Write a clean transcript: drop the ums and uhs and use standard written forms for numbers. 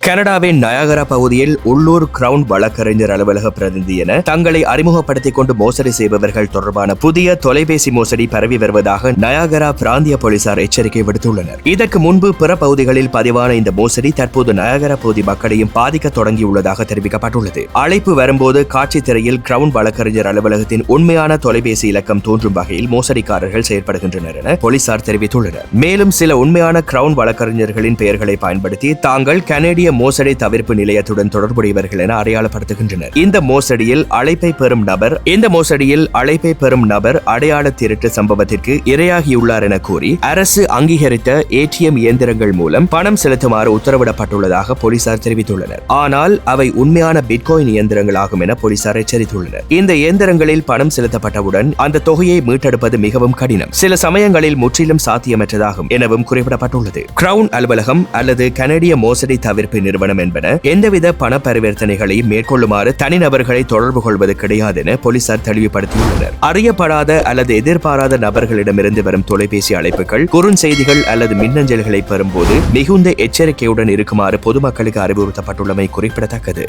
கனடாவின் நயாகரா பகுதியில் உள்ளூர் கிரவுன் வழக்கறிஞர் அலுவலக பிரதிநிதி என தங்களை அறிமுகப்படுத்திக் கொண்டு மோசடி செய்பவர்கள் தொடர்பான புதிய தொலைபேசி மோசடி பரவி வருவதாக நயாகரா பிராந்திய போலீசார் எச்சரிக்கை விடுத்துள்ளனர். இதற்கு முன்பு பிற பகுதிகளில் பதிவான இந்த மோசடி தற்போது நயாகரா பகுதி மக்களையும் பாதிக்க தொடங்கியுள்ளதாக தெரிவிக்கப்பட்டுள்ளது. அழைப்பு வரும்போது காட்சி திரையில் கிரவுன் வழக்கறிஞர் அலுவலகத்தின் உண்மையான தொலைபேசி இலக்கம் தோன்றும் வகையில் மோசடிக்காரர்கள் செயற்படுகின்றனர் என போலீசார் தெரிவித்துள்ளனர். மேலும் சில உண்மையான கிரவுன் வழக்கறிஞர்களின் பெயர்களை பயன்படுத்தி தாங்கள் கனேடிய மோசடி தவிர்ப்பு நிலையத்துடன் தொடர்புடையவர்கள் என அடையாளப்படுத்துகின்றனர். இந்த மோசடியில் அழைப்பை பெறும் நபர் அடையாள திருட்டு சம்பவத்திற்கு இரையாகியுள்ளார் என கூறி அரசு அங்கீகரித்த ஏடிஎம் இயந்திரங்கள் மூலம் பணம் செலுத்துமாறு உத்தரவிடப்பட்டுள்ளதாக போலீசார் தெரிவித்துள்ளனர். ஆனால் அவை உண்மையான பிட்காயின் இயந்திரங்களாகும் என போலீசார் எச்சரித்துள்ளனர். இந்த இயந்திரங்களில் பணம் செலுத்தப்பட்டவுடன் அந்த தொகையை மீட்டெடுப்பது மிகவும் கடினம், சில சமயங்களில் முற்றிலும் சாத்தியமற்றதாகும் எனவும் குறிப்பிடப்பட்டுள்ளது. கிரவுன் அலுவலகம் அல்லது கனேடிய மோசடி தவிர்ப்பு நிறுவனம் என்பன எந்தவித பண பரிவர்த்தனைகளையும் மேற்கொள்ளுமாறு தனிநபர்களை தொடர்பு கொள்வது கிடையாது என போலீசார் தெளிவுபடுத்தியுள்ளனர். அறியப்படாத அல்லது எதிர்பாராத நபர்களிடமிருந்து வரும் தொலைபேசி அழைப்புகள், குறுஞ்செய்திகள் அல்லது மின்னஞ்சல்களை பெறும்போது மிகுந்த எச்சரிக்கையுடன் இருக்குமாறு பொதுமக்களுக்கு அறிவுறுத்தப்பட்டுள்ளமை குறிப்பிடத்தக்கது.